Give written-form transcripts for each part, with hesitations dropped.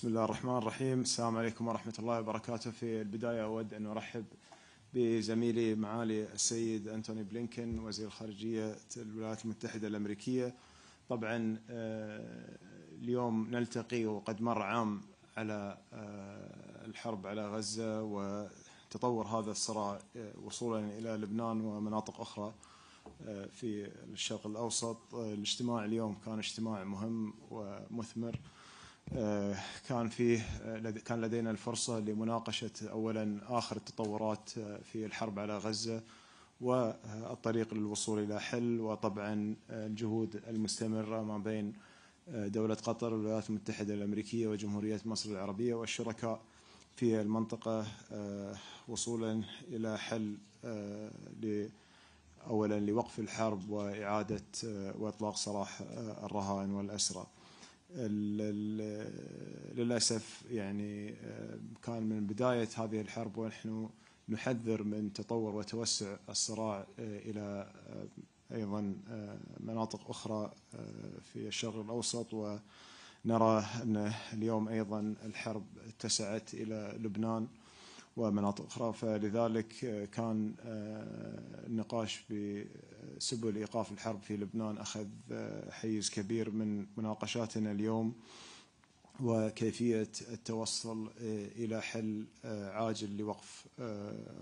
بسم الله الرحمن الرحيم. السلام عليكم ورحمة الله وبركاته. في البداية أود أن أرحب بزميلي معالي السيد أنتوني بلينكن وزير خارجية الولايات المتحدة الأمريكية. طبعا اليوم نلتقي وقد مر عام على الحرب على غزة وتطور هذا الصراع وصولا إلى لبنان ومناطق أخرى في الشرق الأوسط. الاجتماع اليوم كان اجتماع مهم ومثمر. كان لدينا الفرصة لمناقشة أولا آخر التطورات في الحرب على غزة والطريق للوصول إلى حل، وطبعا الجهود المستمرة ما بين دولة قطر والولايات المتحدة الأمريكية وجمهورية مصر العربية والشركاء في المنطقة وصولا إلى حل أولا لوقف الحرب وإعادة وإطلاق سراح الرهائن والأسرى. للأسف يعني كان من بداية هذه الحرب ونحن نحذر من تطور وتوسع الصراع إلى أيضا مناطق أخرى في الشرق الأوسط، ونرى أن اليوم أيضا الحرب اتسعت إلى لبنان ومناطق أخرى. فلذلك كان النقاش بسبل إيقاف الحرب في لبنان أخذ حيز كبير من مناقشاتنا اليوم، وكيفية التوصل إلى حل عاجل لوقف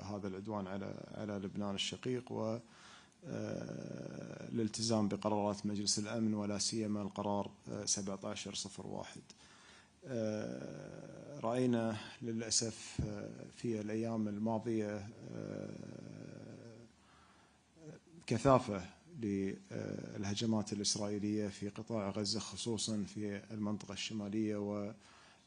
هذا العدوان على لبنان الشقيق والالتزام بقرارات مجلس الأمن ولا سيما القرار 1701. رأينا للأسف في الأيام الماضية كثافة للهجمات الإسرائيلية في قطاع غزة خصوصا في المنطقة الشمالية،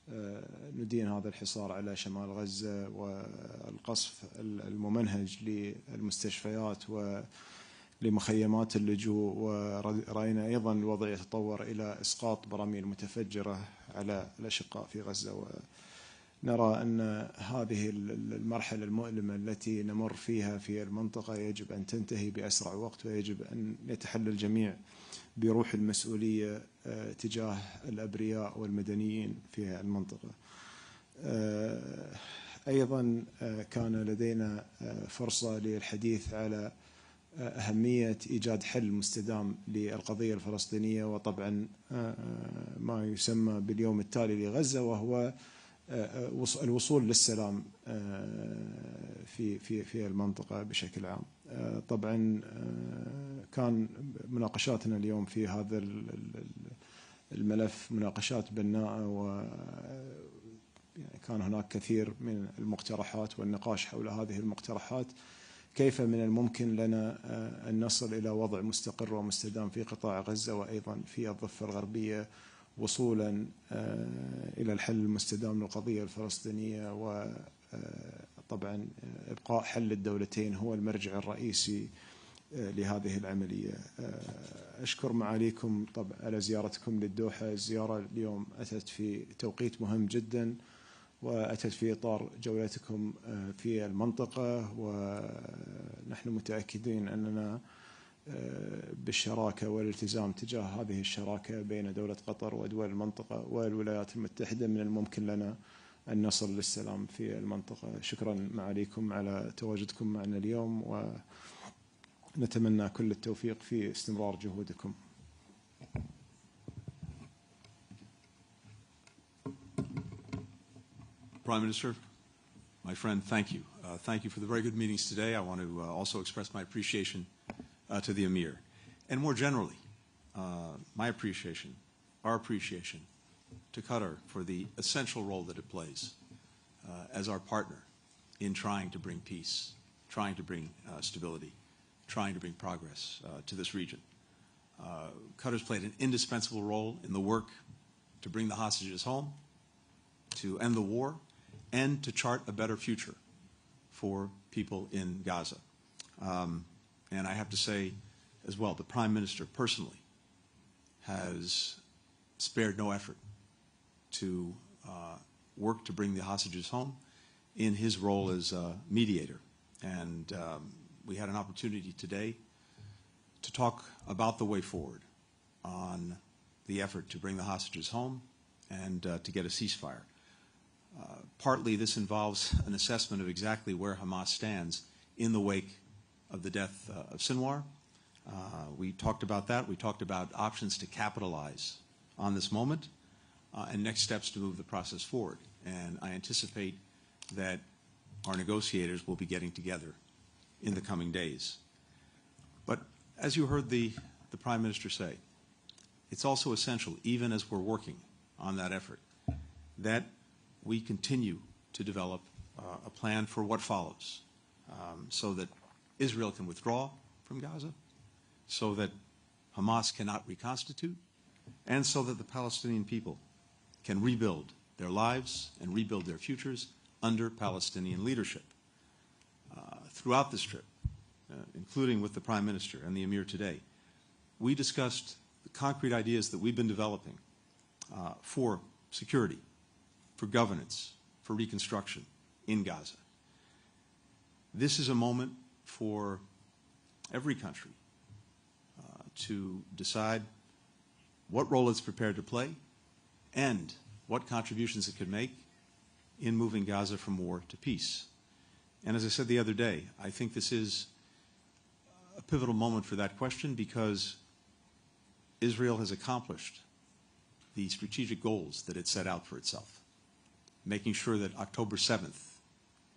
وندين هذا الحصار على شمال غزة والقصف الممنهج للمستشفيات ولمخيمات اللجوء. ورأينا أيضا الوضع يتطور إلى إسقاط براميل متفجرة على الأشقاء في غزة. ونرى أن هذه المرحلة المؤلمة التي نمر فيها في المنطقة يجب أن تنتهي بأسرع وقت، ويجب أن يتحلى الجميع بروح المسؤولية تجاه الأبرياء والمدنيين في المنطقة. أيضا كان لدينا فرصة للحديث على أهمية إيجاد حل مستدام للقضية الفلسطينية، وطبعا ما يسمى باليوم التالي لغزة، وهو الوصول للسلام في المنطقة بشكل عام. طبعا كان مناقشاتنا اليوم في هذا الملف مناقشات بناءة، وكان هناك كثير من المقترحات والنقاش حول هذه المقترحات. كيف من الممكن لنا أن نصل إلى وضع مستقر ومستدام في قطاع غزة وأيضا في الضفة الغربية، وصولا إلى الحل المستدام للقضية الفلسطينية، وطبعا إبقاء حل الدولتين هو المرجع الرئيسي لهذه العملية. أشكر معاليكم طبعا على زيارتكم للدوحة. الزيارة اليوم أتت في توقيت مهم جدا، وأتت في إطار جولتكم في المنطقة، ونحن متأكدين أننا بالشراكة والالتزام تجاه هذه الشراكة بين دولة قطر ودول المنطقة والولايات المتحدة من الممكن لنا أن نصل للسلام في المنطقة. شكرا معاليكم على تواجدكم معنا اليوم، ونتمنى كل التوفيق في استمرار جهودكم. Prime Minister, my friend, thank you. Thank you for the very good meetings today. I want to also express my appreciation to the Emir. And more generally, my appreciation, our appreciation to Qatar for the essential role that it plays as our partner in trying to bring peace, trying to bring stability, trying to bring progress to this region. Qatar's played an indispensable role in the work to bring the hostages home, to end the war, and to chart a better future for people in Gaza. And I have to say as well, the Prime Minister personally has spared no effort to work to bring the hostages home in his role as a mediator. And we had an opportunity today to talk about the way forward on the effort to bring the hostages home and to get a ceasefire. Partly this involves an assessment of exactly where Hamas stands in the wake of the death of Sinwar. We talked about that. We talked about options to capitalize on this moment and next steps to move the process forward. And I anticipate that our negotiators will be getting together in the coming days. But as you heard the Prime Minister say, it's also essential, even as we're working on that effort, that we continue to develop a plan for what follows, so that Israel can withdraw from Gaza, so that Hamas cannot reconstitute, and so that the Palestinian people can rebuild their lives and rebuild their futures under Palestinian leadership. Throughout this trip, including with the Prime Minister and the Emir today, we discussed the concrete ideas that we've been developing for security, for governance, for reconstruction in Gaza. This is a moment for every country to decide what role it's prepared to play and what contributions it could make in moving Gaza from war to peace. And as I said the other day, I think this is a pivotal moment for that question because Israel has accomplished the strategic goals that it set out for itself, making sure that October 7th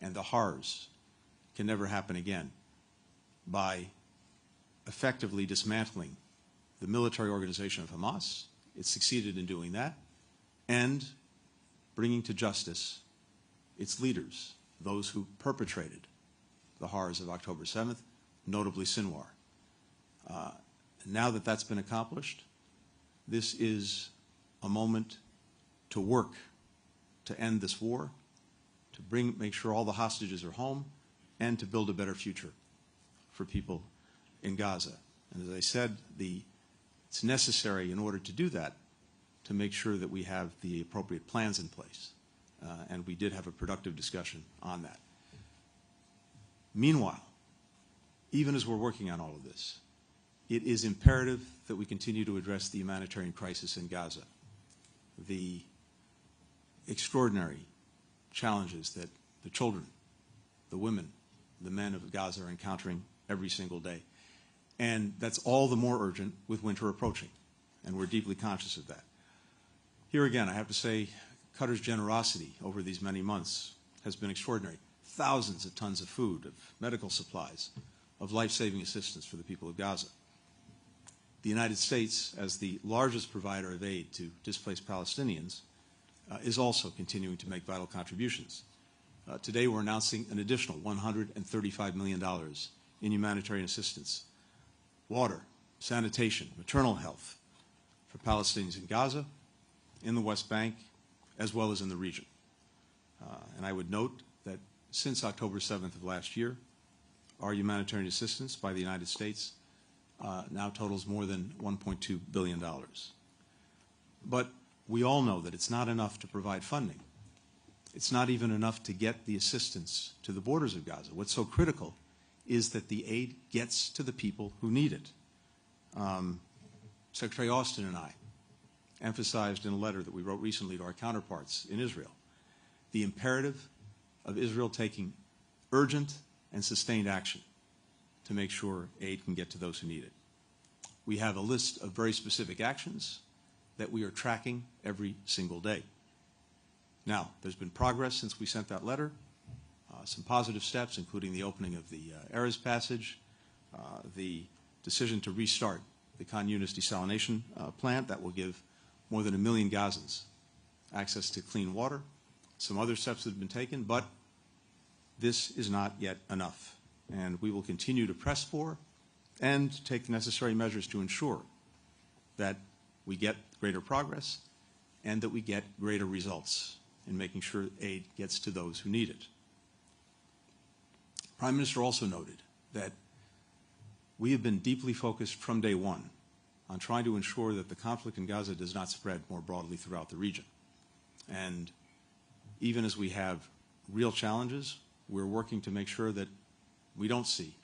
and the horrors can never happen again by effectively dismantling the military organization of Hamas. It succeeded in doing that, and bringing to justice its leaders, those who perpetrated the horrors of October 7th, notably Sinwar. Now that that's been accomplished, this is a moment to work to end this war, to make sure all the hostages are home, and to build a better future for people in Gaza. And as I said, it's necessary in order to do that to make sure that we have the appropriate plans in place. And we did have a productive discussion on that. Meanwhile, even as we're working on all of this, it is imperative that we continue to address the humanitarian crisis in Gaza, the extraordinary challenges that the children, the women, the men of Gaza are encountering every single day. And that's all the more urgent with winter approaching, and we're deeply conscious of that. Here again, I have to say, Qatar's generosity over these many months has been extraordinary. Thousands of tons of food, of medical supplies, of life-saving assistance for the people of Gaza. The United States, as the largest provider of aid to displaced Palestinians, is also continuing to make vital contributions. Today we're announcing an additional $135 million in humanitarian assistance, water, sanitation, maternal health for Palestinians in Gaza, in the West Bank, as well as in the region. And I would note that since October 7th of last year, our humanitarian assistance by the United States now totals more than $1.2 billion. But we all know that it's not enough to provide funding. It's not even enough to get the assistance to the borders of Gaza. What's so critical is that the aid gets to the people who need it. Secretary Austin and I emphasized in a letter that we wrote recently to our counterparts in Israel the imperative of Israel taking urgent and sustained action to make sure aid can get to those who need it. We have a list of very specific actions that we are tracking every single day. Now, there's been progress since we sent that letter, some positive steps, including the opening of the Erez passage, the decision to restart the Khan Yunis desalination plant that will give more than 1 million Gazans access to clean water, some other steps that have been taken, but this is not yet enough. And we will continue to press for and take the necessary measures to ensure that we get greater progress and that we get greater results in making sure aid gets to those who need it. Prime Minister also noted that we have been deeply focused from day one on trying to ensure that the conflict in Gaza does not spread more broadly throughout the region. And even as we have real challenges, we're working to make sure that we don't see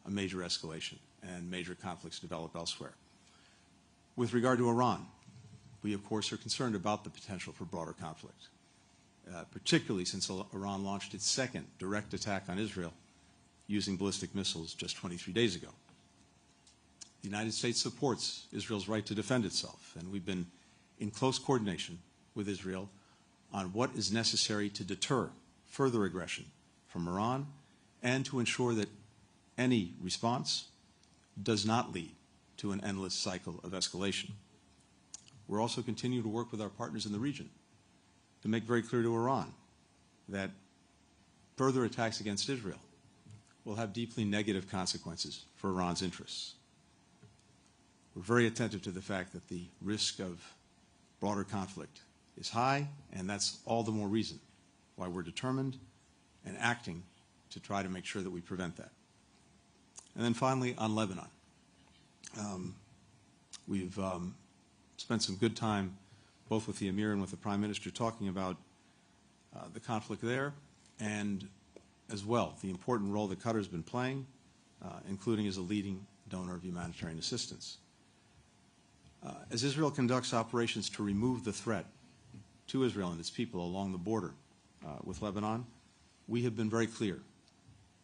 a major escalation and major conflicts develop elsewhere. With regard to Iran, we, of course, are concerned about the potential for broader conflict, particularly since Iran launched its second direct attack on Israel using ballistic missiles just 23 days ago. The United States supports Israel's right to defend itself, and we've been in close coordination with Israel on what is necessary to deter further aggression from Iran and to ensure that any response does not lead to an endless cycle of escalation. We're also continuing to work with our partners in the region to make very clear to Iran that further attacks against Israel will have deeply negative consequences for Iran's interests. We're very attentive to the fact that the risk of broader conflict is high, and that's all the more reason why we're determined and acting to try to make sure that we prevent that. And then finally, on Lebanon. We've spent some good time, both with the Emir and with the Prime Minister, talking about the conflict there, and as well the important role that Qatar has been playing, including as a leading donor of humanitarian assistance. As Israel conducts operations to remove the threat to Israel and its people along the border with Lebanon, we have been very clear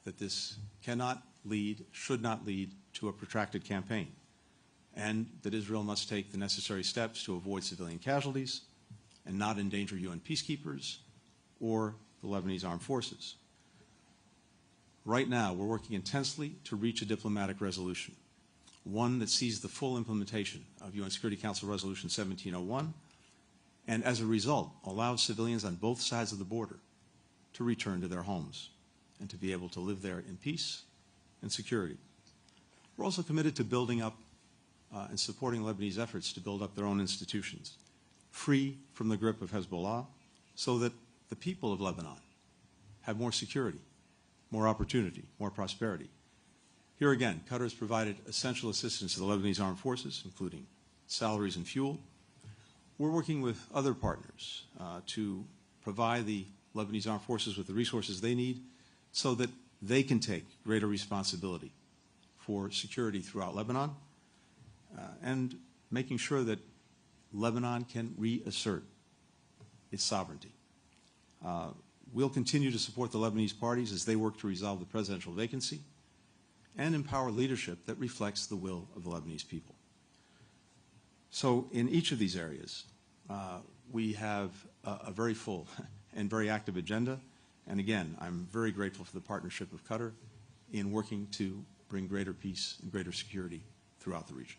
that this cannot lead, should not lead to a protracted campaign, and that Israel must take the necessary steps to avoid civilian casualties and not endanger UN peacekeepers or the Lebanese armed forces. Right now, we're working intensely to reach a diplomatic resolution, one that sees the full implementation of UN Security Council Resolution 1701, and as a result, allows civilians on both sides of the border to return to their homes and to be able to live there in peace and security. We're also committed to building up and supporting Lebanese efforts to build up their own institutions, free from the grip of Hezbollah, so that the people of Lebanon have more security, more opportunity, more prosperity. Here again, Qatar has provided essential assistance to the Lebanese armed forces, including salaries and fuel. We're working with other partners to provide the Lebanese armed forces with the resources they need so that they can take greater responsibility for security throughout Lebanon and making sure that Lebanon can reassert its sovereignty. We'll continue to support the Lebanese parties as they work to resolve the presidential vacancy and empower leadership that reflects the will of the Lebanese people. So in each of these areas, we have a very full and very active agenda. And again, I'm very grateful for the partnership of Qatar in working to bring greater peace and greater security throughout the region.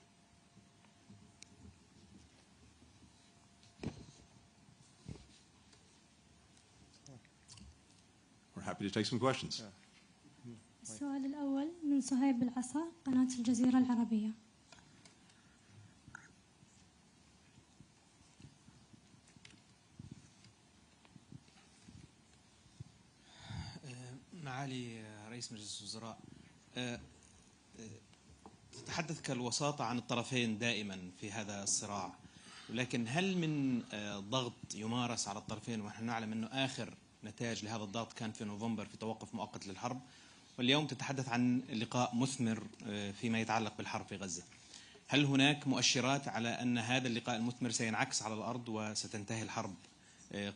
We're happy to take some questions. السؤال الأول من صهيب العصا قناة الجزيرة العربية. معالي رئيس مجلس الوزراء، تتحدث كالوساطة عن الطرفين دائما في هذا الصراع، ولكن هل من ضغط يمارس على الطرفين ونحن نعلم أنه آخر نتاج لهذا الضغط كان في نوفمبر في توقف مؤقت للحرب، واليوم تتحدث عن لقاء مثمر فيما يتعلق بالحرب في غزة؟ هل هناك مؤشرات على أن هذا اللقاء المثمر سينعكس على الأرض وستنتهي الحرب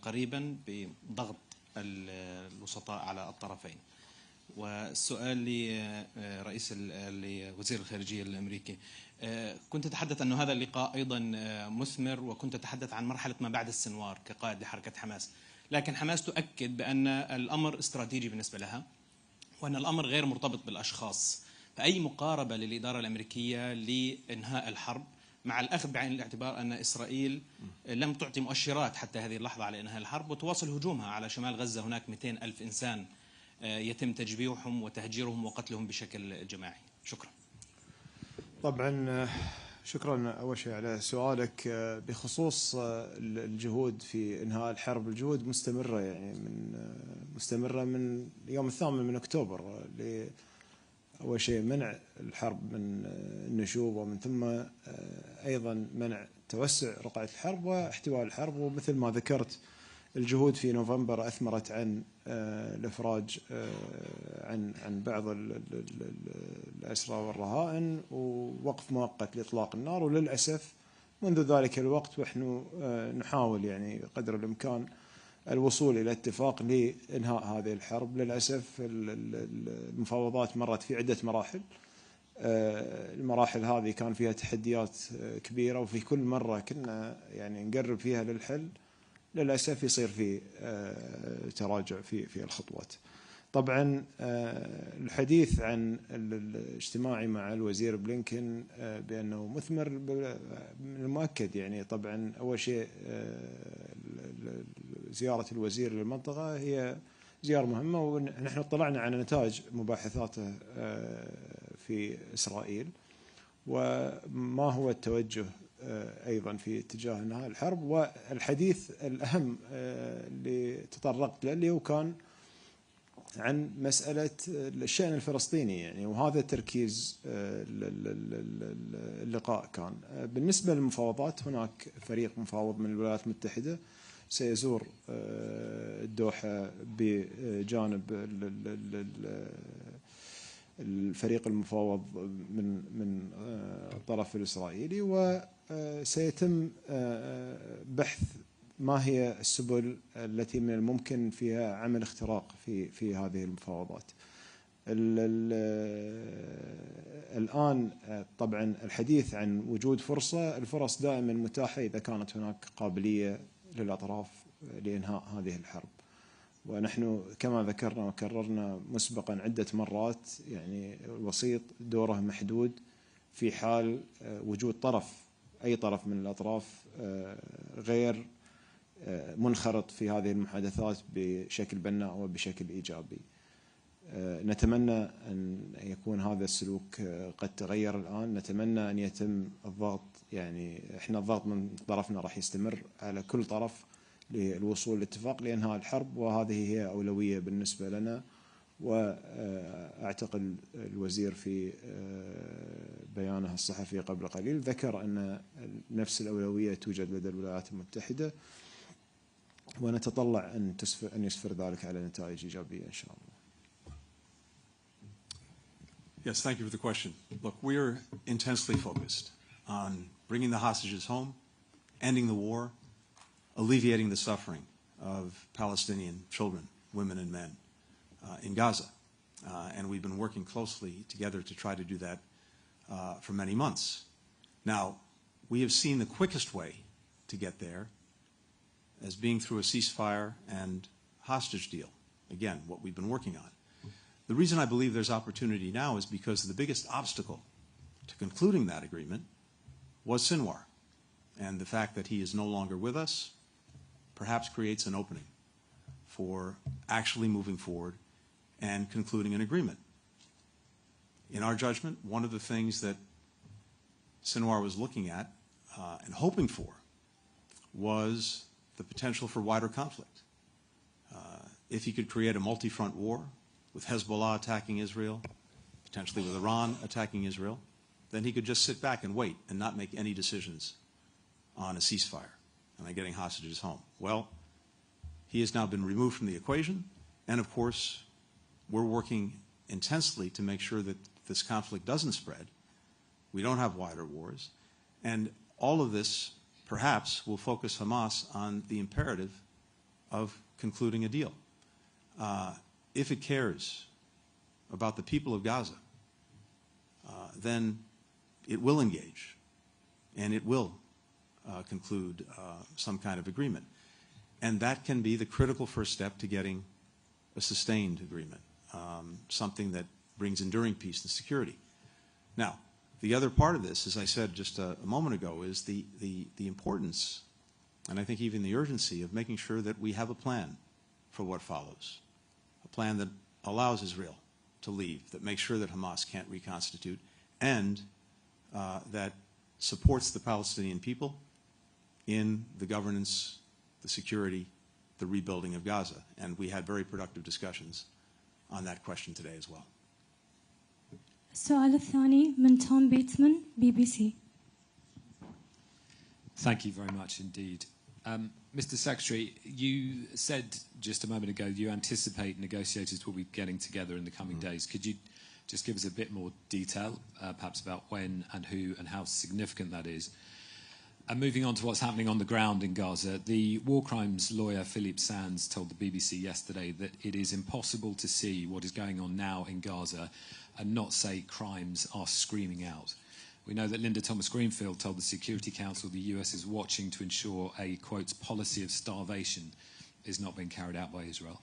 قريبا بضغط الوسطاء على الطرفين؟ والسؤال لرئيس لوزير الخارجية الأمريكي، كنت تتحدث أن هذا اللقاء أيضا مثمر، وكنت تتحدث عن مرحلة ما بعد السنوار كقائد لحركة حماس، لكن حماس تؤكد بأن الأمر استراتيجي بالنسبة لها وأن الأمر غير مرتبط بالأشخاص. فأي مقاربة للإدارة الأمريكية لإنهاء الحرب مع الأخذ بعين الاعتبار أن إسرائيل لم تعطي مؤشرات حتى هذه اللحظة على إنهاء الحرب وتواصل هجومها على شمال غزة؟ هناك 200,000 إنسان يتم تجبيحهم وتهجيرهم وقتلهم بشكل جماعي. شكرا. طبعا شكرا أول شيء على سؤالك بخصوص الجهود في إنهاء الحرب. الجهود مستمرة، يعني مستمرة من يوم 8 أكتوبر أول شيء منع الحرب من النشوب، ومن ثم أيضا منع توسع رقعة الحرب واحتواء الحرب. ومثل ما ذكرت الجهود في نوفمبر أثمرت عن الإفراج عن بعض الأسرى والرهائن ووقف مؤقت لإطلاق النار. وللأسف منذ ذلك الوقت ونحن نحاول يعني قدر الإمكان الوصول إلى اتفاق لإنهاء هذه الحرب. للأسف المفاوضات مرت في عدة مراحل. المراحل هذه كان فيها تحديات كبيرة، وفي كل مرة كنا يعني نقرب فيها للحل للأسف يصير في تراجع في الخطوات. طبعا الحديث عن الاجتماعي مع الوزير بلينكن بأنه مثمر من المؤكد. يعني طبعا أول شيء زيارة الوزير للمنطقة هي زيارة مهمة، ونحن اطلعنا على نتائج مباحثاته في إسرائيل وما هو التوجه أيضا في اتجاه انهاء الحرب. والحديث الأهم اللي تطرقت له اللي هو كان عن مسألة الشأن الفلسطيني يعني، وهذا تركيز اللقاء كان. بالنسبة للمفاوضات هناك فريق مفاوض من الولايات المتحدة سيزور الدوحة بجانب الفريق المفاوض من الطرف الإسرائيلي، وسيتم بحث ما هي السبل التي من الممكن فيها عمل اختراق في هذه المفاوضات. الآن طبعا الحديث عن وجود الفرص دائما متاحة إذا كانت هناك قابلية للأطراف لإنهاء هذه الحرب. ونحن كما ذكرنا وكررنا مسبقا عدة مرات يعني الوسيط دوره محدود في حال وجود أي طرف من الأطراف غير منخرط في هذه المحادثات بشكل بناء وبشكل إيجابي. نتمنى أن يكون هذا السلوك قد تغير الآن. نتمنى أن يتم الضغط، يعني إحنا الضغط من طرفنا راح يستمر على كل طرف للوصول لاتفاق لإنهاء الحرب، وهذه هي أولوية بالنسبة لنا. وأعتقد الوزير في بيانه الصحفي قبل قليل ذكر أن نفس الأولوية توجد لدى الولايات المتحدة، ونتطلع أن يسفر ذلك على نتائج إيجابية إن شاء الله. Yes, thank you for the question. Look, we're intensely focused on bringing the hostages home, ending the war, alleviating the suffering of Palestinian children, women and men in Gaza. And we've been working closely together to try to do that for many months. Now, we have seen the quickest way to get there as being through a ceasefire and hostage deal. Again, what we've been working on. The reason I believe there's opportunity now is because the biggest obstacle to concluding that agreement was Sinwar. And the fact that he is no longer with us perhaps creates an opening for actually moving forward and concluding an agreement. In our judgment, one of the things that Sinwar was looking at and hoping for was the potential for wider conflict. If he could create a multi-front war with Hezbollah attacking Israel, potentially with Iran attacking Israel, then he could just sit back and wait and not make any decisions on a ceasefire and on getting hostages home. Well, he has now been removed from the equation, and of course, we're working intensely to make sure that this conflict doesn't spread. We don't have wider wars, and all of this perhaps will focus Hamas on the imperative of concluding a deal. If it cares about the people of Gaza, then it will engage, and it will conclude some kind of agreement. And that can be the critical first step to getting a sustained agreement, something that brings enduring peace and security. Now, the other part of this, as I said just a moment ago, is the importance, and I think even the urgency, of making sure that we have a plan for what follows, a plan that allows Israel to leave, that makes sure that Hamas can't reconstitute, and that supports the Palestinian people in the governance, the security, the rebuilding of Gaza. And we had very productive discussions on that question today as well. السؤال الثاني من توم بيتمان BBC. Thank you very much indeed. Mr. Secretary, you said just a moment ago you anticipate negotiators will be getting together in the coming days. Could you just give us a bit more detail, perhaps about when and who and how significant that is? And moving on to what's happening on the ground in Gaza, the war crimes lawyer Philippe Sands told the BBC yesterday that it is impossible to see what is going on now in Gaza and not say crimes are screaming out. We know that Linda Thomas-Greenfield told the Security Council the US is watching to ensure a, quote, policy of starvation is not being carried out by Israel.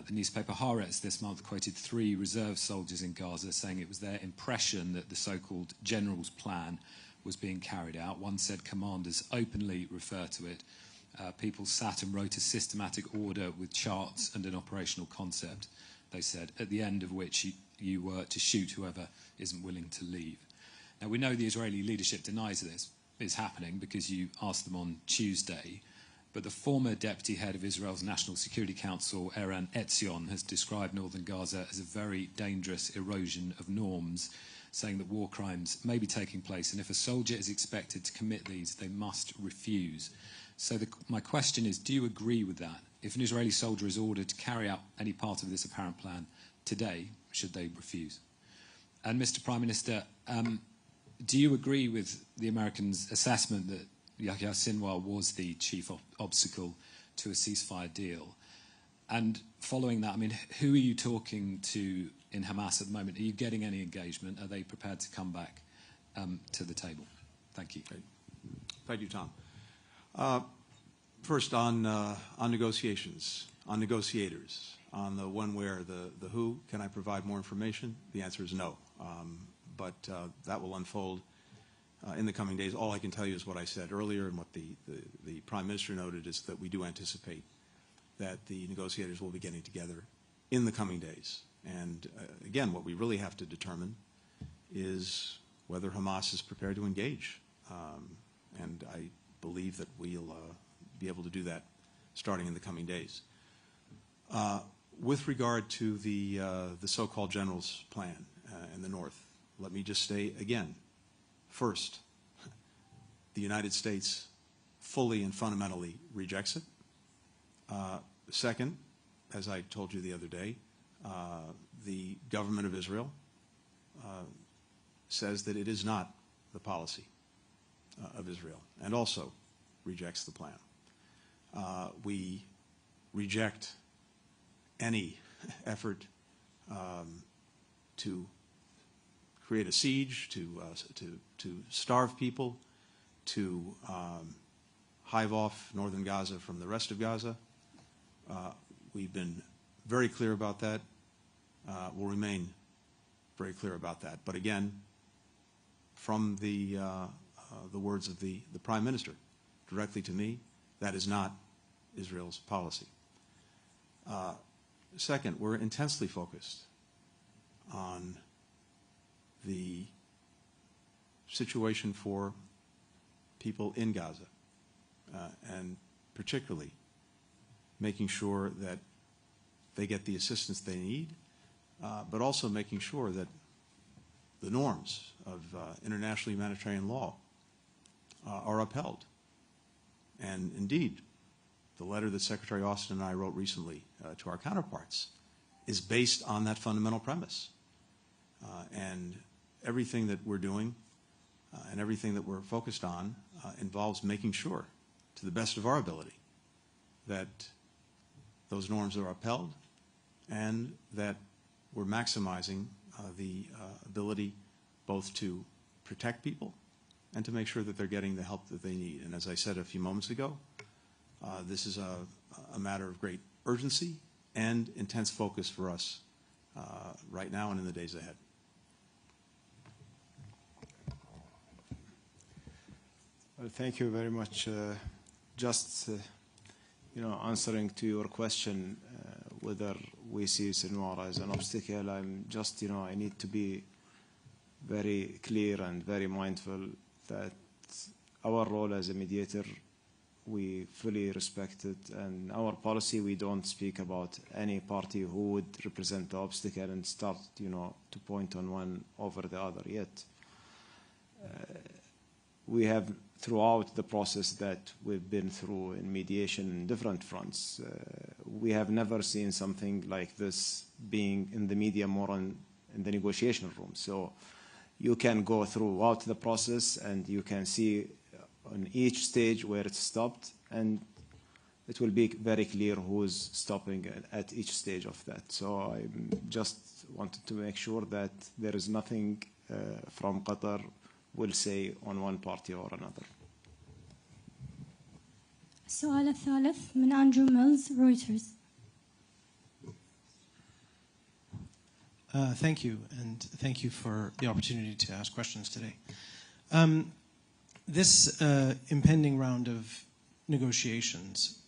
The newspaper Haaretz this month quoted 3 reserve soldiers in Gaza saying it was their impression that the so-called general's plan was being carried out. One said commanders openly refer to it. People sat and wrote a systematic order with charts and an operational concept, they said, at the end of which you were to shoot whoever isn't willing to leave. Now, we know the Israeli leadership denies this is happening because you asked them on Tuesday, but the former deputy head of Israel's National Security Council, Eran Etzion, has described northern Gaza as a very dangerous erosion of norms, saying that war crimes may be taking place, and if a soldier is expected to commit these, they must refuse. So my question is, do you agree with that? If an Israeli soldier is ordered to carry out any part of this apparent plan today, should they refuse? And Mr. Prime Minister, do you agree with the Americans' assessment that Yahya Sinwar was the chief obstacle to a ceasefire deal? And following that, I mean, who are you talking to in Hamas at the moment? Are you getting any engagement? Are they prepared to come back to the table? Thank you. Great. Thank you, Tom. First, on negotiations, on negotiators, on the when, where, the who, can I provide more information? The answer is no. But that will unfold in the coming days. All I can tell you is what I said earlier, and what the Prime Minister noted is that we do anticipate that the negotiators will be getting together in the coming days. And again, what we really have to determine is whether Hamas is prepared to engage. And I believe that we'll be able to do that starting in the coming days. With regard to the so-called general's plan in the north, let me just say again, first, the United States fully and fundamentally rejects it. Second, as I told you the other day, the government of Israel says that it is not the policy of Israel, and also rejects the plan. We reject any effort to create a siege, to starve people, to hive off northern Gaza from the rest of Gaza. We've been very clear about that. We'll remain very clear about that. But again, from the words of the Prime Minister directly to me, that is not Israel's policy. Second, we're intensely focused on the situation for people in Gaza, and particularly making sure that they get the assistance they need, but also making sure that the norms of international humanitarian law are upheld. And indeed, the letter that Secretary Austin and I wrote recently to our counterparts is based on that fundamental premise. And everything that we're doing and everything that we're focused on involves making sure, to the best of our ability, that those norms are upheld and that we're maximizing the ability both to protect people and to make sure that they're getting the help that they need. And as I said a few moments ago, this is a matter of great urgency and intense focus for us right now and in the days ahead. Well, thank you very much. Just answering to your question, whether we see Sinwar as an obstacle, I'm just, I need to be very clear and very mindful that our role as a mediator, we fully respect it, and our policy, we don't speak about any party who would represent the obstacle and start, to point on one over the other yet. We have, throughout the process that we've been through in mediation in different fronts, we have never seen something like this being in the media more in the negotiation room. So you can go throughout the process and you can see on each stage where it's stopped, and it will be very clear who's stopping at each stage of that. So I just wanted to make sure that there is nothing from Qatar will say on one party or another. السؤال الثالث من أندرو ميلز رويترز. Thank you, and thank you for the opportunity to ask questions today. This impending round of negotiations,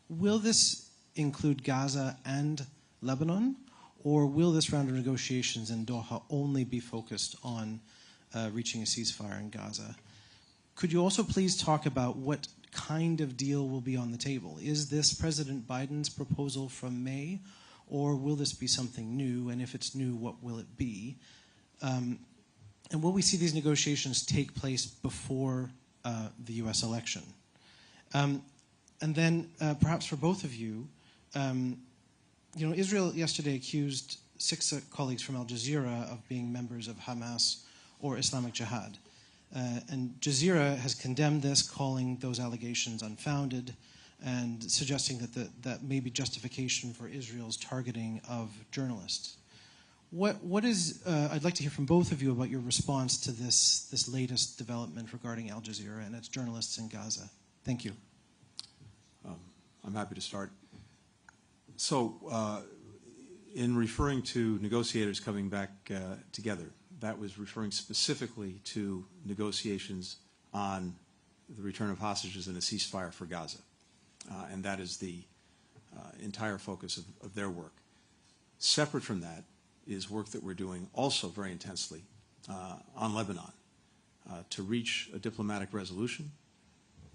will this include Gaza and Lebanon, or will this round of negotiations in Doha only be focused on reaching a ceasefire in Gaza? Could you also please talk about what kind of deal will be on the table? Is this President Biden's proposal from May, or will this be something new? And if it's new, what will it be? And will we see these negotiations take place before the U.S. election? And then perhaps for both of you, Israel yesterday accused 6 colleagues from Al Jazeera of being members of Hamas or Islamic Jihad. And Jazeera has condemned this, calling those allegations unfounded and suggesting that that may be justification for Israel's targeting of journalists. What is, I'd like to hear from both of you about your response to this latest development regarding Al Jazeera and its journalists in Gaza. Thank you. I'm happy to start. So in referring to negotiators coming back together, that was referring specifically to negotiations on the return of hostages and a ceasefire for Gaza. And that is the entire focus of their work. Separate from that is work that we're doing also very intensely on Lebanon to reach a diplomatic resolution,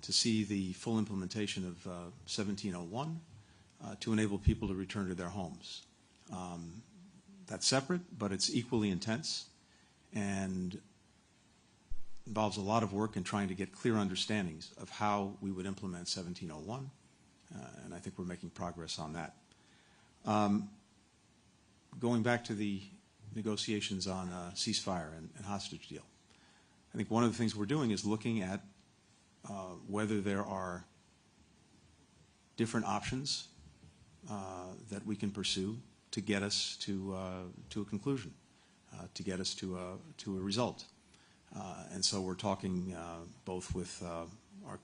to see the full implementation of 1701, to enable people to return to their homes. That's separate, but it's equally intense and involves a lot of work in trying to get clear understandings of how we would implement 1701, and I think we're making progress on that. Going back to the negotiations on ceasefire and hostage deal, I think one of the things we're doing is looking at whether there are different options that we can pursue to get us to a conclusion, to get us to a result. And so we're talking both with our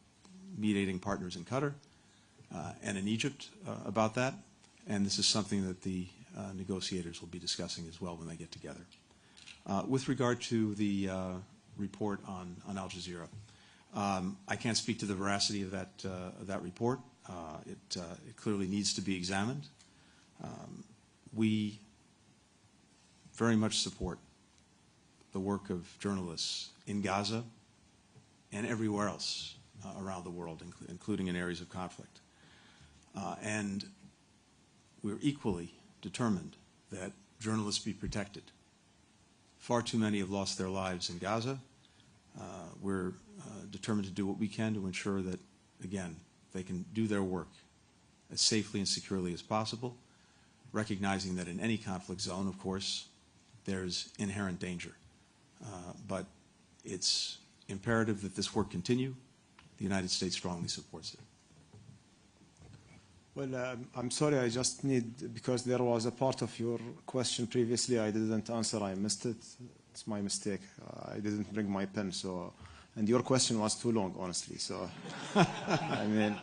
mediating partners in Qatar and in Egypt about that, and this is something that the negotiators will be discussing as well when they get together. With regard to the report on Al Jazeera, I can't speak to the veracity of that report. It clearly needs to be examined. We very much support the work of journalists in Gaza and everywhere else around the world, including in areas of conflict. And we're equally determined that journalists be protected. Far too many have lost their lives in Gaza. We're determined to do what we can to ensure that, again, they can do their work as safely and securely as possible, recognizing that in any conflict zone, of course, there's inherent danger. But it's imperative that this work continue. The United States strongly supports it. Well, I'm sorry, I just need, because there was a part of your question previously I didn't answer, I missed it. It's my mistake. I didn't bring my pen, so, and your question was too long, honestly, so, I mean,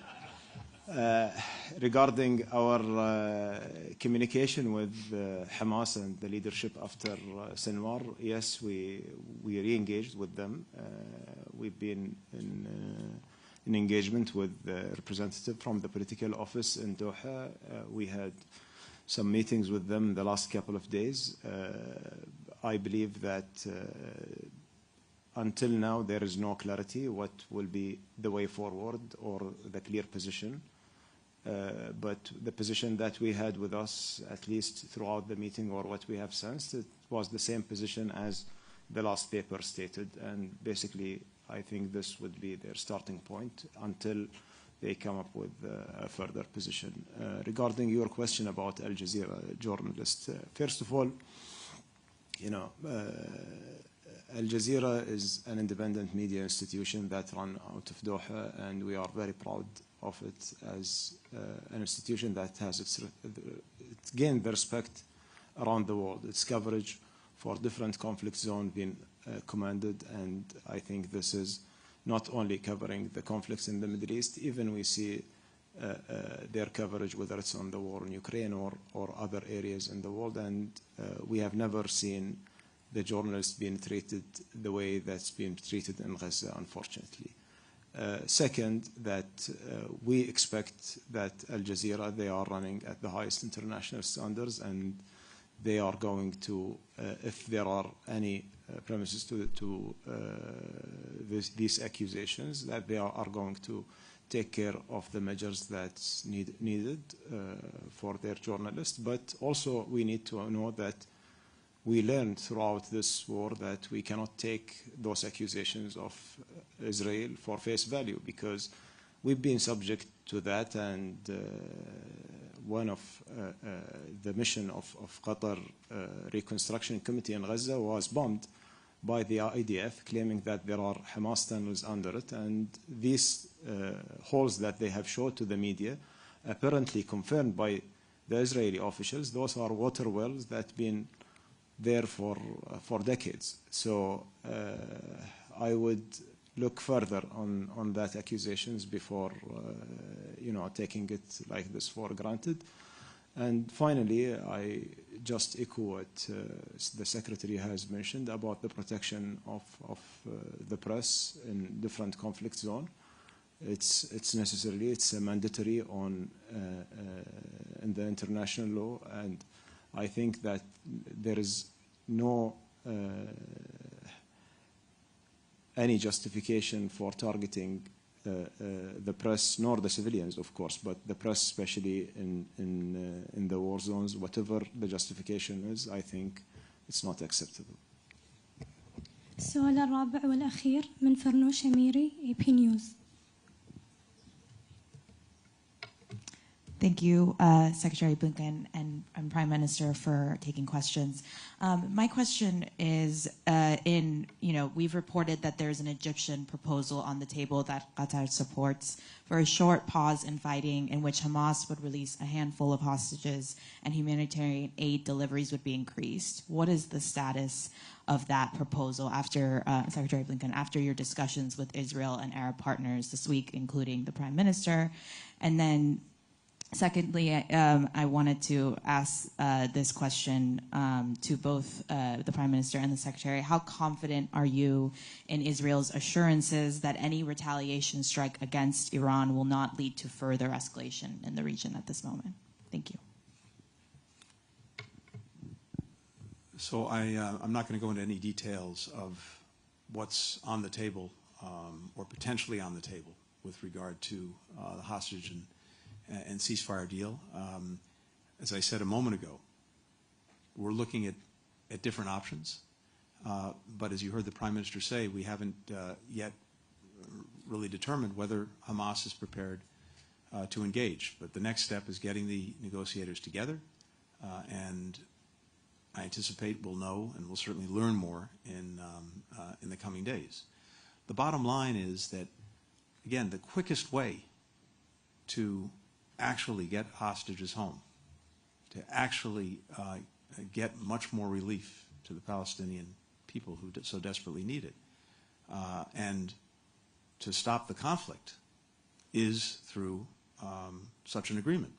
regarding our communication with Hamas and the leadership after Sinwar, yes, we re-engaged with them. We've been in engagement with the representative from the political office in Doha. We had some meetings with them the last couple of days. I believe that until now there is no clarity what will be the way forward or the clear position. But the position that we had with us, at least throughout the meeting or what we have sensed, it was the same position as the last paper stated. And basically, I think this would be their starting point until they come up with a further position. Regarding your question about Al Jazeera journalists, first of all, you know, Al Jazeera is an independent media institution that run out of Doha, and we are very proud of it as an institution that has it's gained the respect around the world. Its coverage for different conflict zones been commanded, and I think this is not only covering the conflicts in the Middle East, even we see their coverage, whether it's on the war in Ukraine or other areas in the world, and we have never seen the journalists being treated the way that's been treated in Gaza, unfortunately. Second, that we expect that Al Jazeera, they are running at the highest international standards, and they are going to, if there are any premises to these accusations, that they are going to take care of the measures that's needed for their journalists. But also we need to know that we learned throughout this war that we cannot take those accusations of Israel for face value, because we've been subject to that, and one of the mission of Qatar Reconstruction Committee in Gaza was bombed by the IDF, claiming that there are Hamas tunnels under it, and these holes that they have showed to the media, apparently confirmed by the Israeli officials, those are water wells that been there for decades. So I would look further on that accusations before taking it like this for granted. And finally, I just echo what the Secretary has mentioned about the protection of the press in different conflict zones. It's necessarily, it's mandatory in the international law, and I think that there is no any justification for targeting the press, nor the civilians, of course, but the press, especially in the war zones. Whatever the justification is, I think it's not acceptable. السؤال الرابع والأخير من فرنوش أميري AP News. Thank you, Secretary Blinken and Prime Minister, for taking questions. My question is, we've reported that there's an Egyptian proposal on the table that Qatar supports for a short pause in fighting, in which Hamas would release a handful of hostages and humanitarian aid deliveries would be increased. What is the status of that proposal after, Secretary Blinken, after your discussions with Israel and Arab partners this week, including the Prime Minister? And then secondly, I wanted to ask this question to both the Prime Minister and the Secretary. How confident are you in Israel's assurances that any retaliation strike against Iran will not lead to further escalation in the region at this moment? Thank you. So I'm not going to go into any details of what's on the table or potentially on the table with regard to the hostage and ceasefire deal. As I said a moment ago, we're looking at different options. But as you heard the Prime Minister say, we haven't yet really determined whether Hamas is prepared to engage. But the next step is getting the negotiators together, and I anticipate we'll know and we'll certainly learn more in the coming days. The bottom line is that, again, the quickest way to actually get hostages home, to actually get much more relief to the Palestinian people who so desperately need it, and to stop the conflict is through such an agreement.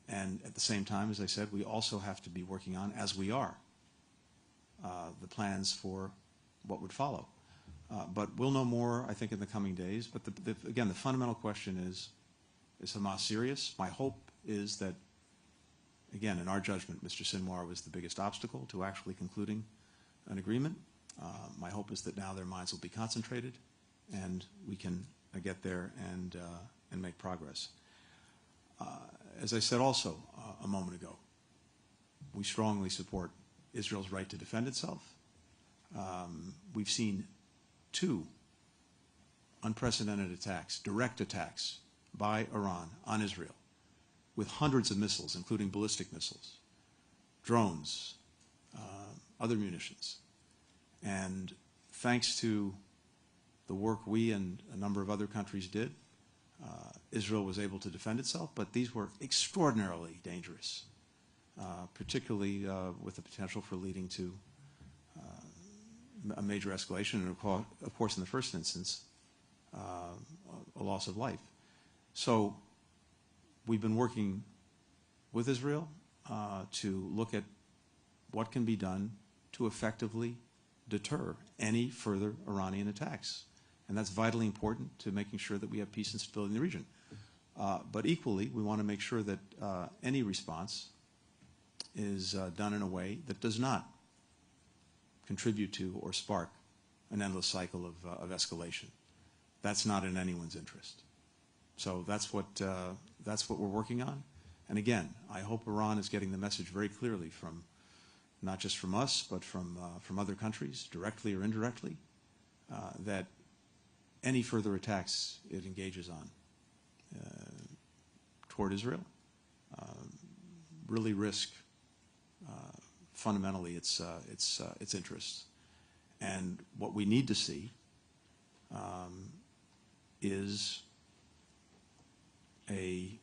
And at the same time, as I said, we also have to be working on, as we are, the plans for what would follow. But we'll know more, I think, in the coming days. But again, the fundamental question is Hamas serious? My hope is that, again, in our judgment, Mr. Sinwar was the biggest obstacle to actually concluding an agreement. My hope is that now their minds will be concentrated and we can get there and make progress. As I said also a moment ago, we strongly support Israel's right to defend itself. We've seen 2 unprecedented attacks, direct attacks, by Iran on Israel, with hundreds of missiles, including ballistic missiles, drones, other munitions. And thanks to the work we and a number of other countries did, Israel was able to defend itself, but these were extraordinarily dangerous, particularly with the potential for leading to a major escalation, and of course, in the first instance, a loss of life. So we've been working with Israel to look at what can be done to effectively deter any further Iranian attacks. And that's vitally important to making sure that we have peace and stability in the region. But equally, we want to make sure that any response is done in a way that does not contribute to or spark an endless cycle of escalation. That's not in anyone's interest. So that's what we're working on. And again, I hope Iran is getting the message very clearly from, not just from us, but from other countries, directly or indirectly, that any further attacks it engages on toward Israel really risk fundamentally its interests. And what we need to see is a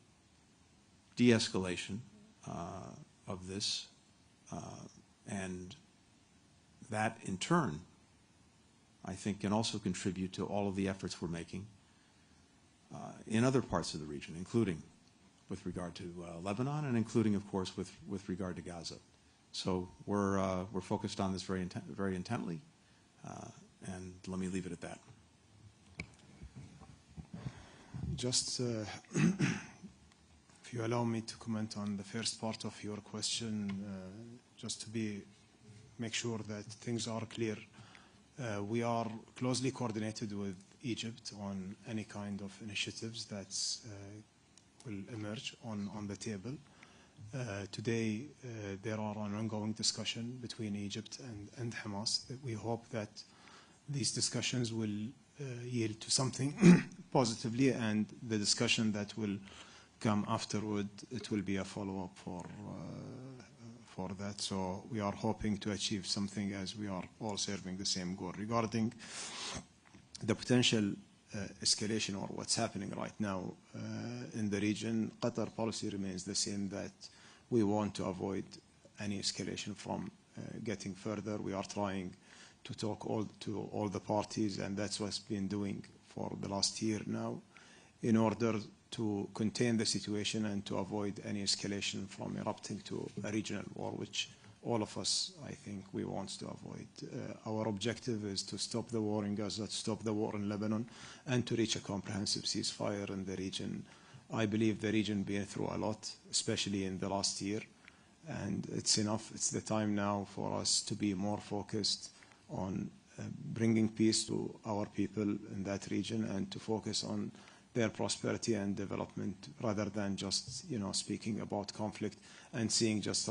de-escalation of this, and that in turn, I think, can also contribute to all of the efforts we're making in other parts of the region, including with regard to Lebanon, and including, of course, with regard to Gaza. So we're focused on this very intently, and let me leave it at that. Just if you allow me to comment on the first part of your question, just to make sure that things are clear. We are closely coordinated with Egypt on any kind of initiatives that will emerge on the table. Today, there are an ongoing discussion between Egypt and Hamas. We hope that these discussions will yield to something positively, and the discussion that will come afterward, it will be a follow-up for that. So we are hoping to achieve something, as we are all serving the same goal. Regarding the potential escalation or what's happening right now in the region, Qatar policy remains the same, that we want to avoid any escalation from getting further. We are trying to talk to all the parties, and that's what's been doing for the last year now, in order to contain the situation and to avoid any escalation from erupting to a regional war, which all of us, I think, we want to avoid. Our objective is to stop the war in Gaza, to stop the war in Lebanon, and to reach a comprehensive ceasefire in the region. I believe the region been through a lot, especially in the last year, and it's enough. It's the time now for us to be more focused on bringing peace to our people in that region, and to focus on their prosperity and development, rather than just speaking about conflict and seeing just